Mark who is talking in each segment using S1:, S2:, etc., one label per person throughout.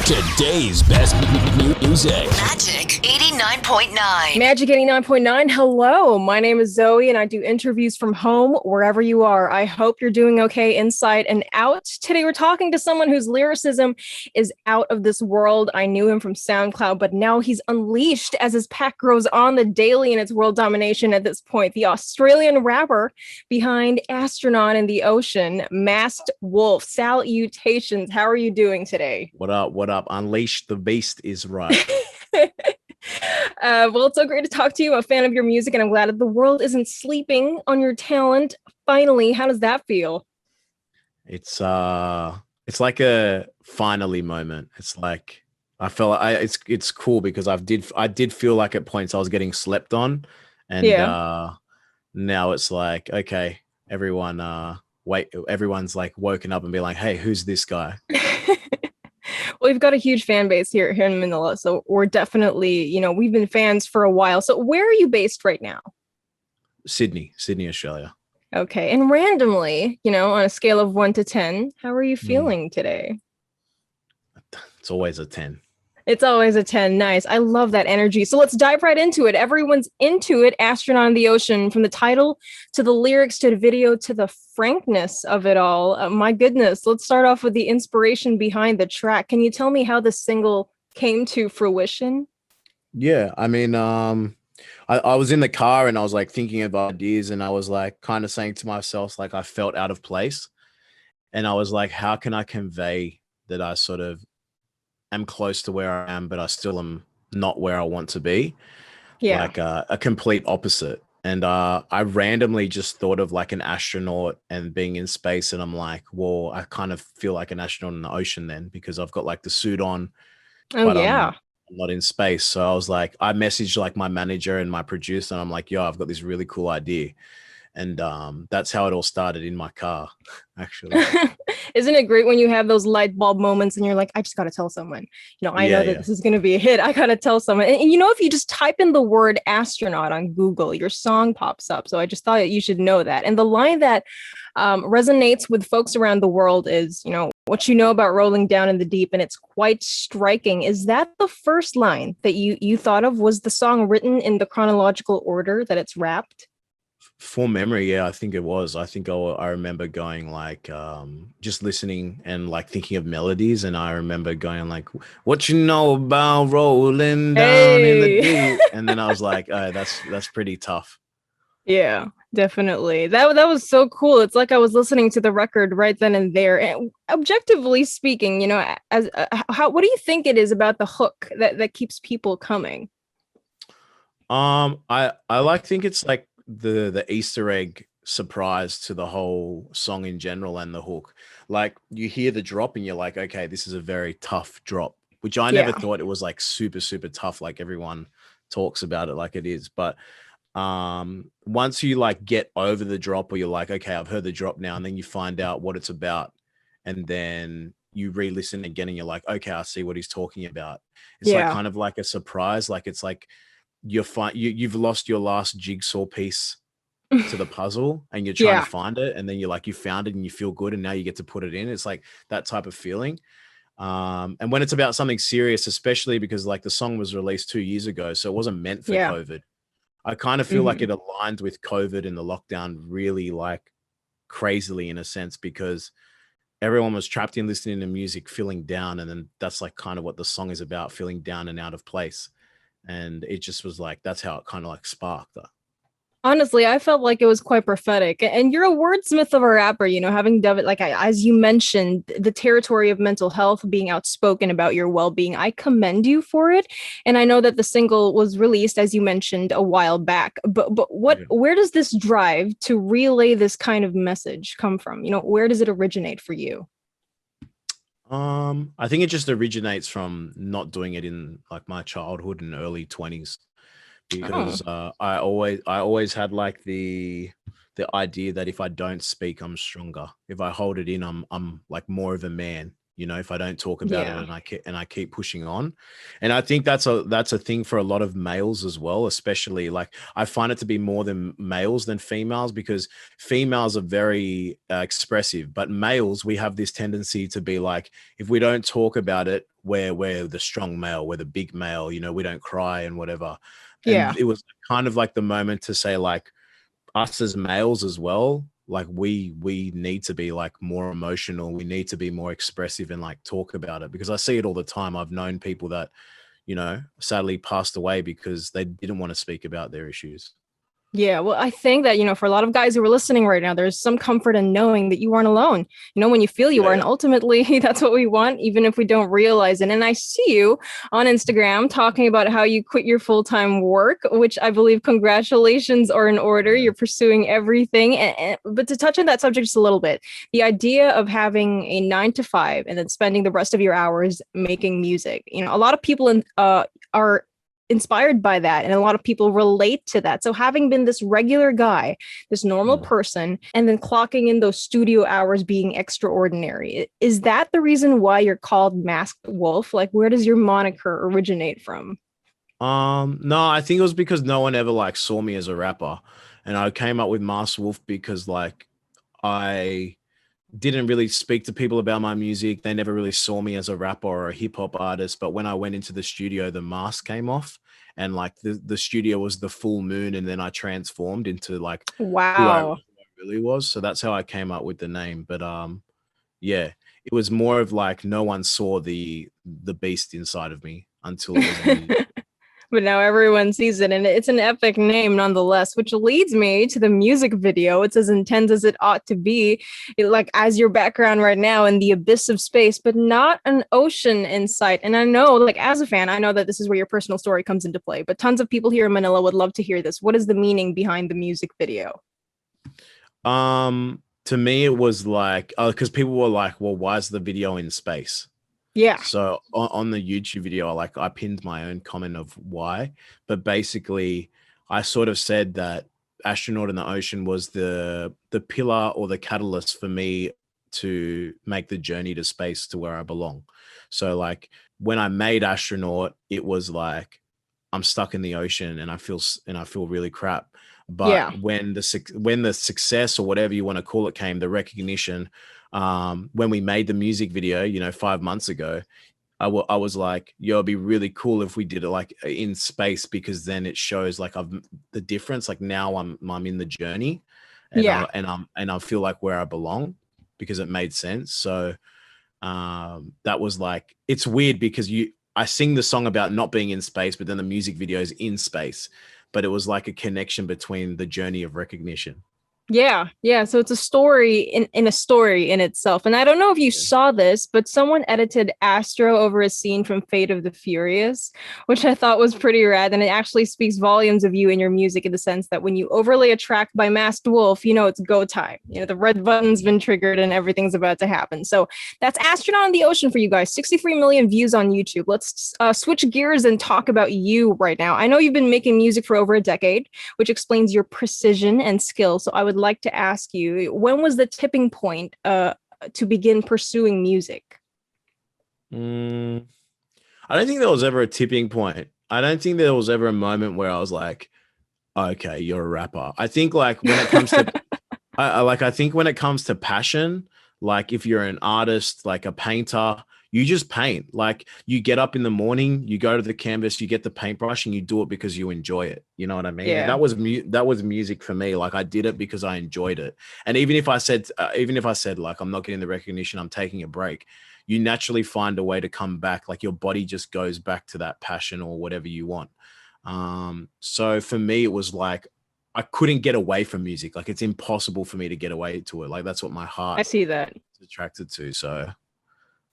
S1: Today's best music.
S2: Magic 89.9.
S3: Magic 89.9. Hello, my name is Zoe and I do interviews from home wherever you are. I hope you're doing okay inside and out. Today we're talking to someone whose lyricism is out of this world. I knew him from SoundCloud, but now he's unleashed as his pack grows on the daily in its world domination at this point. The Australian rapper behind Astronaut In The Ocean, Masked Wolf. Salutations. How are you doing today?
S4: What up? What up? Unleash the beast is right.
S3: Well, it's so great to talk to you. I'm a fan of your music, and I'm glad that the world isn't sleeping on your talent. Finally, how does that feel?
S4: It's like a finally moment. It's like it's cool because I did feel like at points I was getting slept on, and now it's like, okay, everyone's like woken up and be like, hey, who's this guy?
S3: Well, we've got a huge fan base here in Manila, so we're definitely, we've been fans for a while. So where are you based right now?
S4: Sydney, Australia.
S3: Okay, and randomly, on a scale of 1 to 10, how are you feeling today?
S4: It's always a 10.
S3: It's always a 10. Nice. I love that energy. So let's dive right into it. Everyone's into it. Astronaut in the Ocean, from the title to the lyrics to the video to the frankness of it all. My goodness. Let's start off with the inspiration behind the track. Can you tell me how the single came to fruition?
S4: Yeah, I mean, I was in the car and I was like thinking of ideas, and I was like kind of saying to myself, like, I felt out of place, and I was like, how can I convey that I sort of am close to where I am, but I still am not where I want to be.
S3: Yeah.
S4: Like a complete opposite. And I randomly just thought of like an astronaut and being in space, and I'm like, well, I kind of feel like an astronaut in the ocean then, because I've got like the suit on,
S3: Oh,
S4: but
S3: yeah.
S4: I'm not in space. So I was like, I messaged like my manager and my producer, and I'm like, yo, I've got this really cool idea. And that's how it all started, in my car, actually.
S3: Isn't it great when you have those light bulb moments and you're like, I just got to tell someone, I know that this is going to be a hit. I got to tell someone. And if you just type in the word astronaut on Google, your song pops up. So I just thought that you should know that. And the line that resonates with folks around the world is, what you know about rolling down in the deep. And it's quite striking. Is that the first line that you thought of? Was the song written in the chronological order that it's rapped?
S4: For memory, yeah, I think it was. I think I remember going like just listening and like thinking of melodies, and I remember going like, what you know about rolling down in the deep? And then I was like, oh, that's pretty tough.
S3: Yeah, definitely. That was so cool. It's like I was listening to the record right then and there. And objectively speaking, as what do you think it is about the hook that keeps people coming?
S4: I think it's like the Easter egg surprise to the whole song in general, and the hook. Like, you hear the drop and you're like, okay, this is a very tough drop, which I never thought it was like super, super tough. Like everyone talks about it like it is. But once you like get over the drop, or you're like, okay, I've heard the drop now, and then you find out what it's about, and then you re-listen again and you're like, okay, I see what he's talking about. It's like kind of like a surprise. Like, it's like you've lost your last jigsaw piece to the puzzle, and you're trying to find it, and then you're like, you found it and you feel good, and now you get to put it in. It's like that type of feeling. And when it's about something serious, especially because like the song was released 2 years ago, so it wasn't meant for COVID. I kind of feel like it aligned with COVID and the lockdown really like crazily, in a sense, because everyone was trapped in listening to music, feeling down, and then that's like kind of what the song is about, feeling down and out of place. And it just was like, that's how it kind of like sparked.
S3: Honestly, I felt like it was quite prophetic. And you're a wordsmith of a rapper, having done it, like as you mentioned, the territory of mental health, being outspoken about your well-being. I commend you for it. And I know that the single was released, as you mentioned, a while back. But where does this drive to relay this kind of message come from? Where does it originate for you?
S4: I think it just originates from not doing it in like my childhood and early 20s, because I always had like the idea that if I don't speak, I'm stronger. If I hold it in, I'm like more of a man. you know, if I don't talk about
S3: Yeah.
S4: it and I keep pushing on. And I think that's a thing for a lot of males as well, especially like I find it to be more than males than females, because females are very expressive, but males, we have this tendency to be like, if we don't talk about it, we're the strong male, we're the big male, you know, we don't cry and whatever.
S3: Yeah.
S4: And it was kind of like the moment to say, like, us as males as well, like we need to be like more emotional, we need to be more expressive and like talk about it, because I see it all the time. I've known people that, you know, sadly passed away because they didn't want to speak about their issues.
S3: Yeah, well, I think that, for a lot of guys who are listening right now, there's some comfort in knowing that you aren't alone. When you feel you are,
S4: Yeah.
S3: and ultimately that's what we want, even if we don't realize it. And I see you on Instagram talking about how you quit your full-time work, which I believe congratulations are in order. You're pursuing everything. But to touch on that subject just a little bit, the idea of having a 9 to 5 and then spending the rest of your hours making music, a lot of people are inspired by that, and a lot of people relate to that. So having been this regular guy, this normal person, and then clocking in those studio hours being extraordinary, is that the reason why you're called Masked Wolf? Like, where does your moniker originate from?
S4: No, I think it was because no one ever like saw me as a rapper, and I came up with Masked Wolf because like I didn't really speak to people about my music. They never really saw me as a rapper or a hip hop artist. But when I went into the studio, the mask came off, and like the studio was the full moon. And then I transformed into like who I
S3: Wow.
S4: really was. So that's how I came up with the name. But yeah, it was more of like no one saw the beast inside of me until it was me.
S3: But now everyone sees it, and it's an epic name nonetheless, which leads me to the music video. It's as intense as it ought to be, like as your background right now in the abyss of space, but not an ocean in sight. And I know, like as a fan, I know that this is where your personal story comes into play, but tons of people here in Manila would love to hear this. What is the meaning behind the music video?
S4: To me, it was like, because people were like, well, why is the video in space?
S3: Yeah.
S4: So on the YouTube video, I pinned my own comment of why, but basically I sort of said that Astronaut in the Ocean was the pillar or the catalyst for me to make the journey to space to where I belong. So like when I made Astronaut, it was like I'm stuck in the ocean and I feel really crap.
S3: Yeah.
S4: But when the success or whatever you want to call it came, the recognition, when we made the music video, 5 months ago, I was like, yo, it'd be really cool if we did it like in space, because then it shows like the difference. Like now I'm in the journey, and
S3: Yeah.
S4: I feel like where I belong, because it made sense. So that was like, it's weird because I sing the song about not being in space, but then the music video is in space. But it was like a connection between the journey of recognition.
S3: Yeah. So it's a story in a story in itself. And I don't know if you saw this, but someone edited Astro over a scene from Fate of the Furious, which I thought was pretty rad. And it actually speaks volumes of you and your music, in the sense that when you overlay a track by Masked Wolf, it's go time. The red button's been triggered and everything's about to happen. So that's Astronaut in the Ocean for you guys. 63 million views on YouTube. Let's switch gears and talk about you right now. I know you've been making music for over a decade, which explains your precision and skill. So I would like to ask you, when was the tipping point to begin pursuing music?
S4: I don't think there was ever a tipping point. I don't think there was ever a moment where I was like, okay, you're a rapper. I think like when it comes to I think when it comes to passion, like if you're an artist, like a painter, you just paint. Like you get up in the morning, you go to the canvas, you get the paintbrush, and you do it because you enjoy it. You know what I mean?
S3: Yeah.
S4: And that was music for me. Like I did it because I enjoyed it. And even if I said like I'm not getting the recognition, I'm taking a break, you naturally find a way to come back. Like your body just goes back to that passion or whatever you want. So for me, it was like I couldn't get away from music. Like it's impossible for me to get away to it. Like that's what my heart
S3: I see that.
S4: is attracted to. So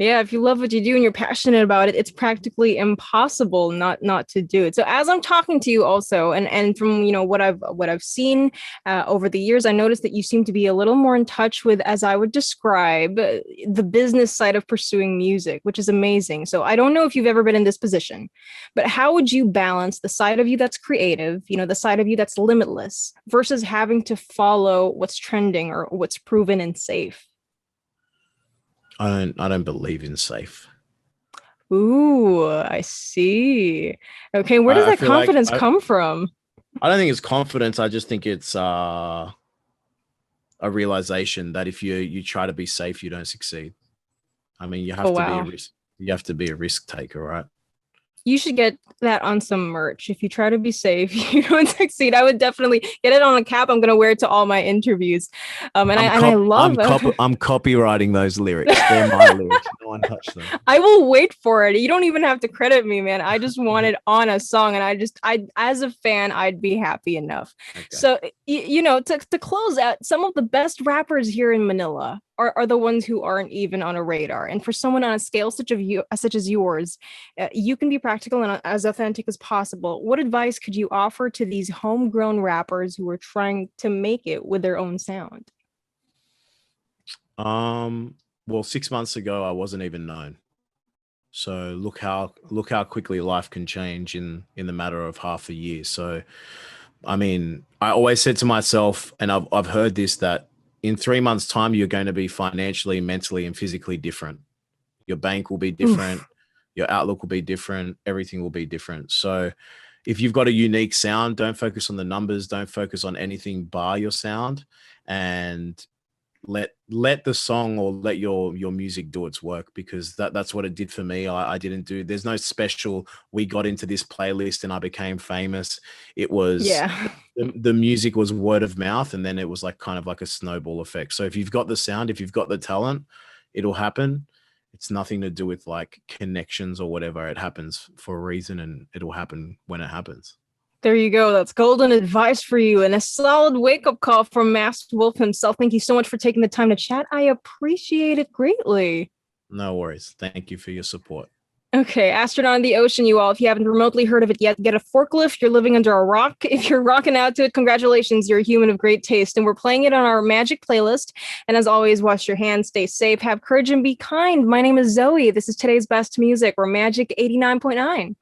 S3: Yeah, if you love what you do and you're passionate about it, it's practically impossible not to do it. So as I'm talking to you also, and from what I've seen over the years, I noticed that you seem to be a little more in touch with, as I would describe, the business side of pursuing music, which is amazing. So I don't know if you've ever been in this position, but how would you balance the side of you that's creative, the side of you that's limitless, versus having to follow what's trending or what's proven and safe?
S4: I don't believe in safe.
S3: Ooh, I see. Okay, where does
S4: I
S3: that
S4: feel like
S3: confidence come from?
S4: I don't think it's confidence. I just think it's a realization that if you try to be safe, you don't succeed. I mean, you
S3: Oh
S4: have to be a
S3: wow.
S4: risk. You have to be a risk taker, right?
S3: You should get that on some merch. If you try to be safe, you don't succeed. I would definitely get it on a cap. I'm gonna wear it to all my interviews. And I love
S4: I'm copywriting those lyrics. They're my lyrics. No one touched them.
S3: I will wait for it. You don't even have to credit me, man. I just want it on a song, and I as a fan, I'd be happy enough.
S4: Okay.
S3: So to close out, some of the best rappers here in Manila are the ones who aren't even on a radar. And for someone on a scale such as yours, you can be practical and as authentic as possible. What advice could you offer to these homegrown rappers who are trying to make it with their own sound?
S4: Well, 6 months ago, I wasn't even known. So look how quickly life can change in the matter of half a year. So I mean, I always said to myself, and I've heard this, that in 3 months' time, you're going to be financially, mentally, and physically different. Your bank will be different.
S3: Oof.
S4: Your outlook will be different. Everything will be different. So if you've got a unique sound, don't focus on the numbers. Don't focus on anything bar your sound, and let the song or let your music do its work, because that's what it did for me. I didn't do, there's no special we got into this playlist and I became famous. It was
S3: Yeah.
S4: the music was word of mouth, and then it was like kind of like a snowball effect. So if you've got the sound, if you've got the talent, it'll happen. It's nothing to do with like connections or whatever. It happens for a reason, and it'll happen when it happens.
S3: There you go. That's golden advice for you and a solid wake up call from Masked Wolf himself. Thank you so much for taking the time to chat. I appreciate it greatly.
S4: No worries. Thank you for your support.
S3: Okay, Astronaut in the Ocean, you all. If you haven't remotely heard of it yet, get a forklift. You're living under a rock. If you're rocking out to it, congratulations. You're a human of great taste. And we're playing it on our magic playlist. And as always, wash your hands, stay safe, have courage, and be kind. My name is Zoe. This is today's best music. We're Magic 89.9.